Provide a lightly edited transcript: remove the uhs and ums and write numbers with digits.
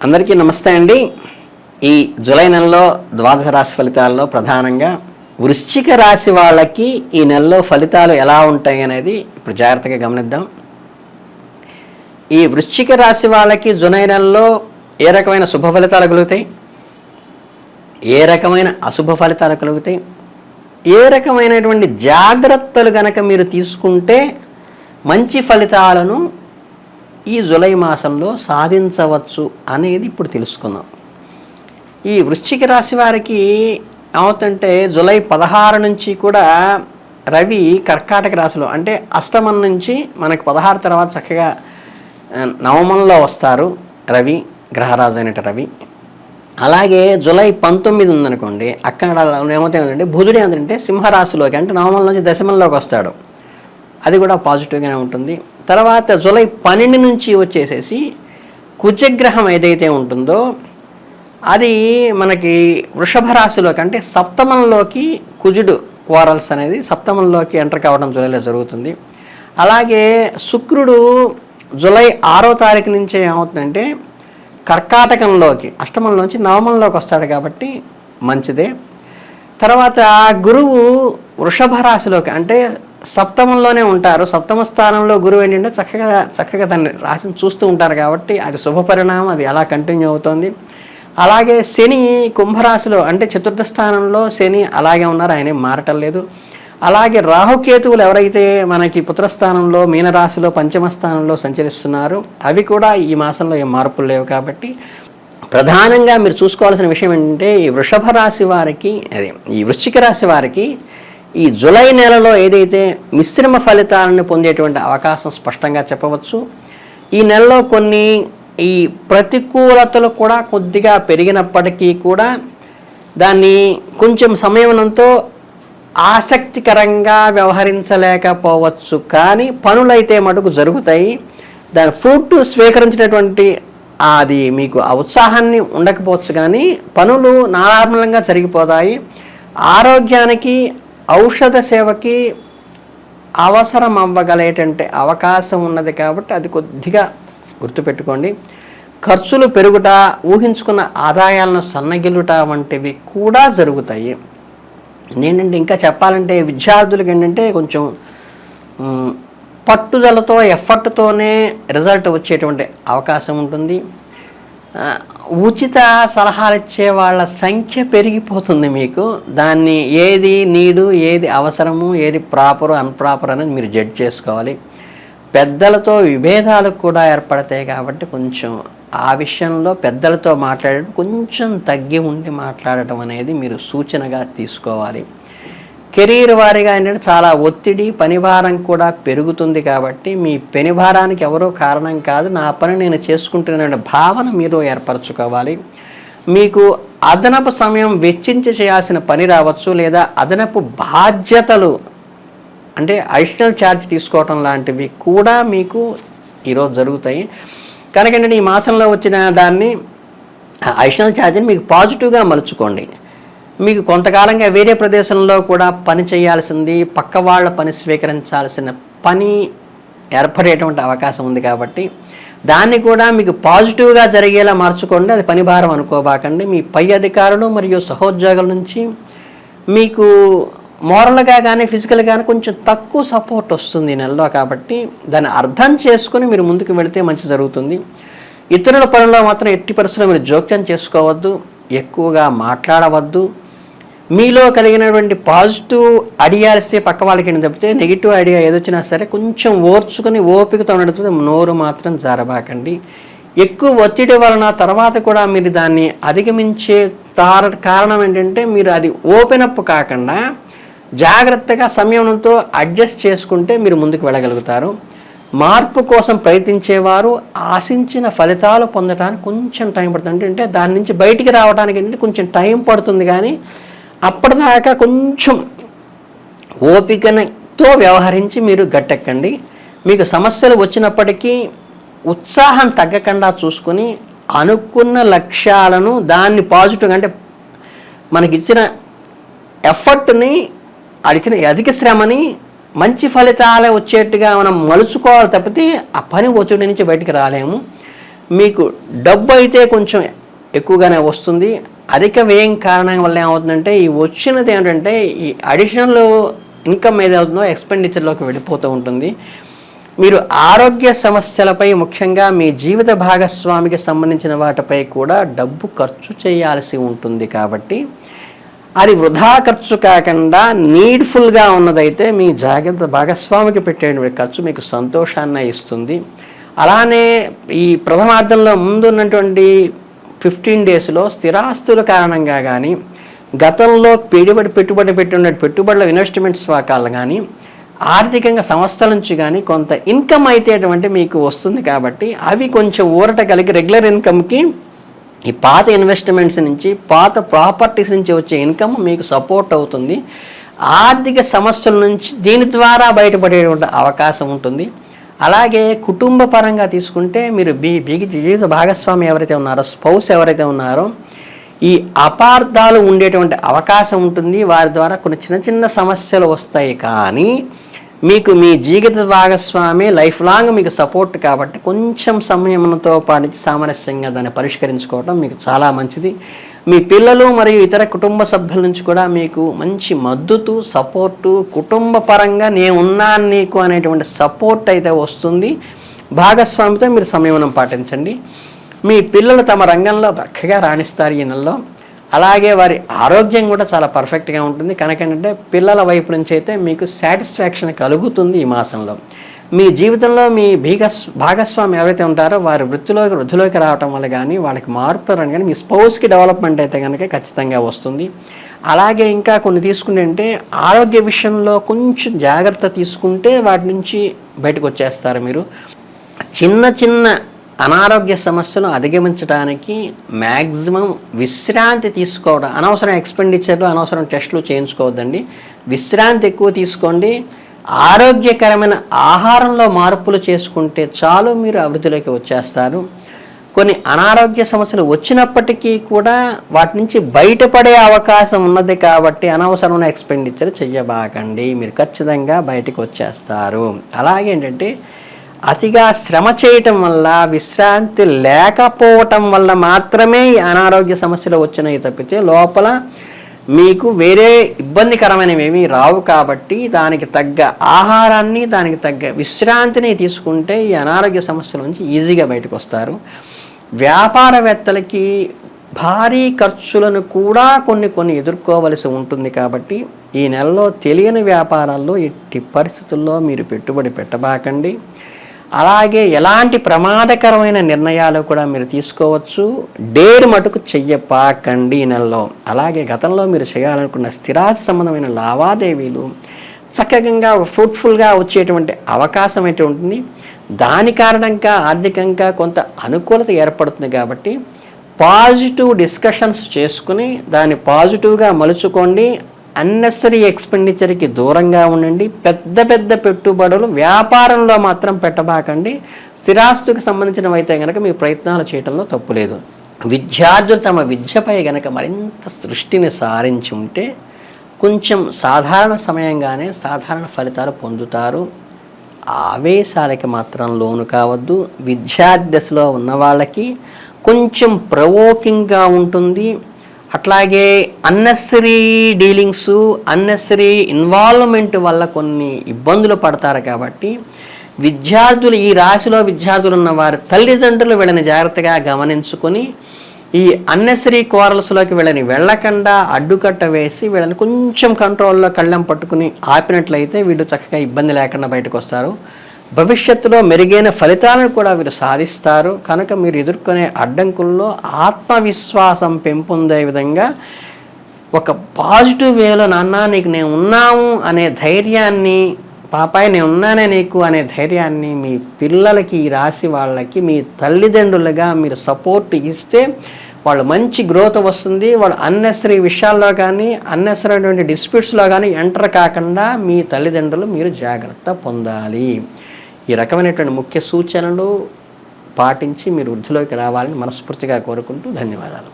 అందరికీ నమస్తే అండి. ఈ జూలై నెలలో ద్వాదశ రాశి ఫలితాల్లో ప్రధానంగా వృశ్చిక రాశి వాళ్ళకి ఈ నెలలో ఫలితాలు ఎలా ఉంటాయి అనేది ఇప్పుడు జాగ్రత్తగా గమనిద్దాం. ఈ వృశ్చిక రాశి వాళ్ళకి జూలై నెలలో ఏ రకమైన శుభ ఫలితాలు కలుగుతాయి, ఏ రకమైన అశుభ ఫలితాలు కలుగుతాయి, ఏ రకమైనటువంటి జాగ్రత్తలు గనక మీరు తీసుకుంటే మంచి ఫలితాలను ఈ జూలై మాసంలో సాధించవచ్చు అనేది ఇప్పుడు తెలుసుకుందాం. ఈ వృశ్చిక రాశి వారికి ఏమవుతుంటే జూలై 16 నుంచి కూడా రవి కర్కాటక రాశిలో అంటే అష్టమం నుంచి మనకి 16 తర్వాత చక్కగా నవమంలో వస్తారు రవి, గ్రహరాజు అయినట్టు రవి. అలాగే జూలై 19 ఉందనుకోండి, అక్కడ ఏమవుతాయంటే బుధుడు ఏంటంటే సింహరాశిలోకి అంటే నవమం నుంచి దశమంలోకి వస్తాడు. అది కూడా పాజిటివ్గానే ఉంటుంది. తర్వాత జూలై 12 నుంచి వచ్చేసేసి కుజగ్రహం ఏదైతే ఉంటుందో అది మనకి వృషభ రాశిలోకి అంటే సప్తమంలోకి కుజుడు క్వారల్స్ అనేది సప్తమంలోకి ఎంటర్ కావడం జూలైలో జరుగుతుంది. అలాగే శుక్రుడు జూలై 6వ తారీఖు నుంచే ఏమవుతుందంటే కర్కాటకంలోకి అష్టమంలోంచి నవమంలోకి వస్తాడు కాబట్టి మంచిదే. తర్వాత గురువు వృషభ రాశిలోకి అంటే సప్తమంలోనే ఉంటారు. సప్తమ స్థానంలో గురువు ఏంటంటే చక్కగా దాన్ని రాశిని చూస్తూ ఉంటారు కాబట్టి అది శుభ పరిణామం, అది అలా కంటిన్యూ అవుతుంది. అలాగే శని కుంభరాశిలో అంటే చతుర్థ స్థానంలో శని అలాగే ఉన్నారు, ఆయన మారటం లేదు. అలాగే రాహుకేతువులు ఎవరైతే మనకి పుత్రస్థానంలో మీనరాశిలో పంచమ స్థానంలో సంచరిస్తున్నారు, అవి కూడా ఈ మాసంలో ఏం మార్పులు లేవు. కాబట్టి ప్రధానంగా మీరు చూసుకోవాల్సిన విషయం ఏంటంటే ఈ వృషభ రాశి వారికి ఈ వృశ్చిక రాశి వారికి ఈ జూలై నెలలో ఏదైతే మిశ్రమ ఫలితాలను పొందేటువంటి అవకాశం స్పష్టంగా చెప్పవచ్చు. ఈ నెలలో కొన్ని ఈ ప్రతికూలతలు కూడా కొద్దిగా పెరిగినప్పటికీ కూడా దాన్ని కొంచెం సమయంతో ఆసక్తికరంగా వ్యవహరించలేకపోవచ్చు, కానీ పనులైతే మటుకు జరుగుతాయి. దాని ఫ్రూట్ స్వీకరించినటువంటి అది మీకు ఆ ఉత్సాహాన్ని ఉండకపోవచ్చు, కానీ పనులు నార్మల్గా జరిగిపోతాయి. ఆరోగ్యానికి ఔషధ సేవకి అవసరం అవ్వగలేటువంటి అవకాశం ఉన్నది కాబట్టి అది కొద్దిగా గుర్తుపెట్టుకోండి. ఖర్చులు పెరుగుట, ఊహించుకున్న ఆదాయాలను సన్నగిల్లుట వంటివి కూడా జరుగుతాయి. ఏంటంటే ఇంకా చెప్పాలంటే విద్యార్థులకి ఏంటంటే కొంచెం పట్టుదలతో ఎఫర్ట్తోనే రిజల్ట్ వచ్చేటువంటి అవకాశం ఉంటుంది. ఉచిత సలహాలు ఇచ్చే వాళ్ళ సంఖ్య పెరిగిపోతుంది మీకు. దాన్ని ఏది నీడు, ఏది అవసరము, ఏది ప్రాపరు అన్ప్రాపర్ అనేది మీరు జడ్జ్ చేసుకోవాలి. పెద్దలతో విభేదాలు కూడా ఏర్పడతాయి కాబట్టి కొంచెం ఆ విషయంలో పెద్దలతో మాట్లాడటం కొంచెం తగ్గి ఉండి మాట్లాడటం అనేది మీరు సూచనగా తీసుకోవాలి. కెరీర్ వారీగా ఏంటంటే చాలా ఒత్తిడి, పనిభారం కూడా పెరుగుతుంది కాబట్టి మీ పనిభారానికి ఎవరో కారణం కాదు, నా పని నేను చేసుకుంటున్న భావన మీరు ఏర్పరచుకోవాలి. మీకు అదనపు సమయం వెచ్చించి చేయాల్సిన పని రావచ్చు, లేదా అదనపు బాధ్యతలు అంటే అడిషనల్ ఛార్జ్ తీసుకోవటం లాంటివి కూడా మీకు ఈరోజు జరుగుతాయి. కనుక ఏంటంటే ఈ మాసంలో వచ్చిన దాన్ని అడిషనల్ ఛార్జ్ని మీకు పాజిటివ్గా మలుచుకోండి. మీకు కొంతకాలంగా వేరే ప్రదేశంలో కూడా పని చేయాల్సింది, పక్క వాళ్ళ పని స్వీకరించాల్సిన పని ఏర్పడేటువంటి అవకాశం ఉంది కాబట్టి దాన్ని కూడా మీకు పాజిటివ్గా జరిగేలా మార్చుకోండి. అది పని భారం అనుకోబాకండి. మీ పై అధికారులు మరియు సహోద్యోగుల నుంచి మీకు మోరల్గా కానీ ఫిజికల్గా కానీ కొంచెం తక్కువ సపోర్ట్ వస్తుంది ఈ నెలలో. కాబట్టి దాన్ని అర్థం చేసుకుని మీరు ముందుకు వెళితే మంచి జరుగుతుంది. ఇతరుల పనుల్లో మాత్రం ఎట్టి పరిస్థితుల్లో మీరు జోక్యం చేసుకోవద్దు, ఎక్కువగా మాట్లాడవద్దు. మీలో కలిగినటువంటి పాజిటివ్ ఐడియాలిస్తే పక్క వాళ్ళకి ఏంటి తప్పితే నెగిటివ్ ఐడియా ఏదొచ్చినా సరే కొంచెం ఓర్చుకుని ఓపికతో నడుపుతుంది, నోరు మాత్రం జారబాకండి. ఎక్కువ ఒత్తిడి వలన తర్వాత కూడా మీరు దాన్ని అధిగమించే కారణం ఏంటంటే మీరు అది ఓపెన్ అప్ కాకుండా జాగ్రత్తగా సమయంతో అడ్జస్ట్ చేసుకుంటే మీరు ముందుకు వెళ్ళగలుగుతారు. మార్పు కోసం ప్రయత్నించేవారు ఆశించిన ఫలితాలు పొందడానికి కొంచెం టైం పడుతుంది. అంటే దాని నుంచి బయటికి రావడానికి ఏంటంటే కొంచెం టైం పడుతుంది, కానీ అప్పటిదాకా కొంచెం ఓపికతో వ్యవహరించి మీరు గట్టెక్కండి. మీకు సమస్యలు వచ్చినప్పటికీ ఉత్సాహం తగ్గకుండా చూసుకొని అనుకున్న లక్ష్యాలను దాన్ని పాజిటివ్గా అంటే మనకిచ్చిన ఎఫర్ట్ని అడిచిన అధిక శ్రమని మంచి ఫలితాలే వచ్చేట్టుగా మనం మలుచుకోవాలి తప్పితే ఆ పని ఒత్తిడి నుంచి బయటికి రాలేము. మీకు డబ్బు అయితే కొంచెం ఎక్కువగానే వస్తుంది. అధిక వ్యయం కారణం వల్ల ఏమవుతుందంటే ఈ వచ్చినది ఏంటంటే ఈ అడిషనల్ ఇన్కమ్ ఏదవుతుందో ఎక్స్పెండిచర్లోకి వెళ్ళిపోతూ ఉంటుంది. మీరు ఆరోగ్య సమస్యలపై ముఖ్యంగా మీ జీవిత భాగస్వామికి సంబంధించిన వాటిపై కూడా డబ్బు ఖర్చు చేయాల్సి ఉంటుంది. కాబట్టి అది వృధా ఖర్చు కాకుండా నీడ్ఫుల్గా ఉన్నదైతే మీ జాగ్రత్త భాగస్వామికి పెట్టేటువంటి ఖర్చు మీకు సంతోషాన్ని ఇస్తుంది. అలానే ఈ ప్రథమార్థంలో ముందున్నటువంటి 15 డేస్లో స్థిరాస్తుల కారణంగా కానీ, గతంలో పెట్టుబడి పెట్టిన పెట్టుబడుల ఇన్వెస్ట్మెంట్స్ వాకాలు కానీ, ఆర్థికంగా సంస్థల నుంచి కానీ కొంత ఇన్కమ్ అయితే అటువంటి మీకు వస్తుంది. కాబట్టి అవి కొంచెం ఊరట కలిగి రెగ్యులర్ ఇన్కమ్కి ఈ పాత ఇన్వెస్ట్మెంట్స్ నుంచి, పాత ప్రాపర్టీస్ నుంచి వచ్చే ఇన్కమ్ మీకు సపోర్ట్ అవుతుంది. ఆర్థిక సమస్యల నుంచి దీని ద్వారా బయటపడేటువంటి అవకాశం ఉంటుంది. అలాగే కుటుంబ పరంగా తీసుకుంటే మీరు జీవిత భాగస్వామి ఎవరైతే ఉన్నారో, స్పౌస్ ఎవరైతే ఉన్నారో, ఈ అపార్థాలు ఉండేటువంటి అవకాశం ఉంటుంది. వారి ద్వారా కొన్ని చిన్న చిన్న సమస్యలు వస్తాయి. కానీ మీకు మీ జీవిత భాగస్వామి లైఫ్ లాంగ్ మీకు సపోర్ట్ కాబట్టి కొంచెం సమయంతో పాటించి సామరస్యంగా దాన్ని పరిష్కరించుకోవడం మీకు చాలా మంచిది. మీ పిల్లలు మరియు ఇతర కుటుంబ సభ్యుల నుంచి కూడా మీకు మంచి మద్దతు, సపోర్టు, కుటుంబ పరంగా నేను ఉన్నాను నీకు అనేటువంటి సపోర్ట్ అయితే వస్తుంది. భాగస్వామితో మీరు సంయమనం పాటించండి. మీ పిల్లలు తమ రంగంలో చక్కగా రాణిస్తారు ఈ నెలలో. అలాగే వారి ఆరోగ్యం కూడా చాలా పర్ఫెక్ట్గా ఉంటుంది. కనుక ఏంటంటే పిల్లల వైపు నుంచి అయితే మీకు సాటిస్ఫాక్షన్ కలుగుతుంది ఈ మాసంలో. మీ జీవితంలో మీ భాగస్వామి ఎవరైతే ఉంటారో వారి వృద్ధిలోకి రావటం వల్ల కానీ, వాళ్ళకి మార్పు కానీ, మీ స్పౌస్కి డెవలప్మెంట్ అయితే కనుక ఖచ్చితంగా వస్తుంది. అలాగే ఇంకా కొన్ని తీసుకుంటే ఆరోగ్య విషయంలో కొంచెం జాగ్రత్త తీసుకుంటే వాటి నుంచి బయటకు వచ్చేస్తారు మీరు. చిన్న చిన్న అనారోగ్య సమస్యలు అధిగమించడానికి మ్యాక్సిమం విశ్రాంతి తీసుకోవడం, అనవసరం ఎక్స్పెండిచర్లు, అనవసరం టెస్టులు చేయించుకోవద్దండి. విశ్రాంతి ఎక్కువ తీసుకోండి. ఆరోగ్యకరమైన ఆహారంలో మార్పులు చేసుకుంటే చాలు, మీరు అభివృద్ధిలోకి వచ్చేస్తారు. కొన్ని అనారోగ్య సమస్యలు వచ్చినప్పటికీ కూడా వాటి నుంచి బయటపడే అవకాశం ఉన్నది. కాబట్టి అనవసరమైన ఎక్స్పెండిచర్ చెయ్యబాకండి, మీరు ఖచ్చితంగా బయటకు వచ్చేస్తారు. అలాగే ఏంటంటే అతిగా శ్రమ చేయటం వల్ల, విశ్రాంతి లేకపోవటం వల్ల మాత్రమే ఈ అనారోగ్య సమస్యలు వచ్చినాయి తప్పితే లోపల మీకు వేరే ఇబ్బందికరమైనవి ఏమీ రావు. కాబట్టి దానికి తగ్గ ఆహారాన్ని, దానికి తగ్గ విశ్రాంతిని తీసుకుంటే ఈ అనారోగ్య సమస్యల నుంచి ఈజీగా బయటకు వస్తారు. వ్యాపారవేత్తలకి భారీ ఖర్చులను కూడా కొన్ని ఎదుర్కోవలసి ఉంటుంది. కాబట్టి ఈ నెలలో తెలియని వ్యాపారాల్లో ఎట్టి పరిస్థితుల్లో మీరు పెట్టుబడి పెట్టబాకండి. అలాగే ఎలాంటి ప్రమాదకరమైన నిర్ణయాలు కూడా మీరు తీసుకోవచ్చు. డేర్ మటుకు చెయ్యపాకండి ఈ నెలలో. అలాగే గతంలో మీరు చేయాలనుకున్న స్థిరాస్తి సంబంధమైన లావాదేవీలు చక్కగా ఫ్రూట్ఫుల్గా వచ్చేటువంటి అవకాశం అయితే ఉంటుంది. దాని కారణంగా ఆర్థికంగా కొంత అనుకూలత ఏర్పడుతుంది. కాబట్టి పాజిటివ్ డిస్కషన్స్ చేసుకుని దాన్ని పాజిటివ్గా మలుచుకోండి. అన్నెసరీ ఎక్స్పెండిచర్కి దూరంగా ఉండండి. పెద్ద పెట్టుబడులు వ్యాపారంలో మాత్రం పెట్టబాకండి. స్థిరాస్తుకి సంబంధించినవి అయితే కనుక మీ ప్రయత్నాలు చేయడంలో తప్పులేదు. విద్యార్థులు తమ విద్యపై కనుక మరింత సృష్టిని సారించి ఉంటే కొంచెం సాధారణ సమయంగానే సాధారణ ఫలితాలు పొందుతారు. ఆవేశాలకి మాత్రం లోను కావద్దు. విద్యార్థి దశలో ఉన్న వాళ్ళకి కొంచెం ప్రవోకింగ్గా ఉంటుంది. అట్లాగే అన్నెసరీ డీలింగ్స్, అన్నెసరీ ఇన్వాల్వ్మెంట్ వల్ల కొన్ని ఇబ్బందులు పడతారు. కాబట్టి విద్యార్థులు, ఈ రాశిలో విద్యార్థులు ఉన్న వారి తల్లిదండ్రులు వీళ్ళని జాగ్రత్తగా గమనించుకొని ఈ అన్నెసరీ కోరల్స్లోకి వీళ్ళని వెళ్ళకుండా అడ్డుకట్ట వేసి వీళ్ళని కొంచెం కంట్రోల్లో కళ్ళెం పట్టుకుని ఆపినట్లయితే వీళ్ళు చక్కగా ఇబ్బంది లేకుండా బయటకు వస్తారు. భవిష్యత్తులో మెరుగైన ఫలితాలను కూడా వీరు సాధిస్తారు. కనుక మీరు ఎదుర్కొనే అడ్డంకుల్లో ఆత్మవిశ్వాసం పెంపొందే విధంగా ఒక పాజిటివ్ వేలో నాన్న నీకు నేను ఉన్నాము అనే ధైర్యాన్ని, పాపాయి నేను ఉన్నానే నీకు అనే ధైర్యాన్ని మీ పిల్లలకి, ఈ రాశి వాళ్ళకి మీ తల్లిదండ్రులుగా మీరు సపోర్ట్ ఇస్తే వాళ్ళు మంచి గ్రోత్ వస్తుంది. వాళ్ళు అన్నెసరీ విషయాల్లో కానీ, అన్నెసరీ డిస్ప్యూట్స్లో కానీ ఎంటర్ కాకుండా మీ తల్లిదండ్రులు మీరు జాగ్రత్త పొందాలి. ఈ రకమైనటువంటి ముఖ్య సూచనలు పాటించి మీరు వృద్ధిలోకి రావాలని మనస్ఫూర్తిగా కోరుకుంటూ ధన్యవాదాలు.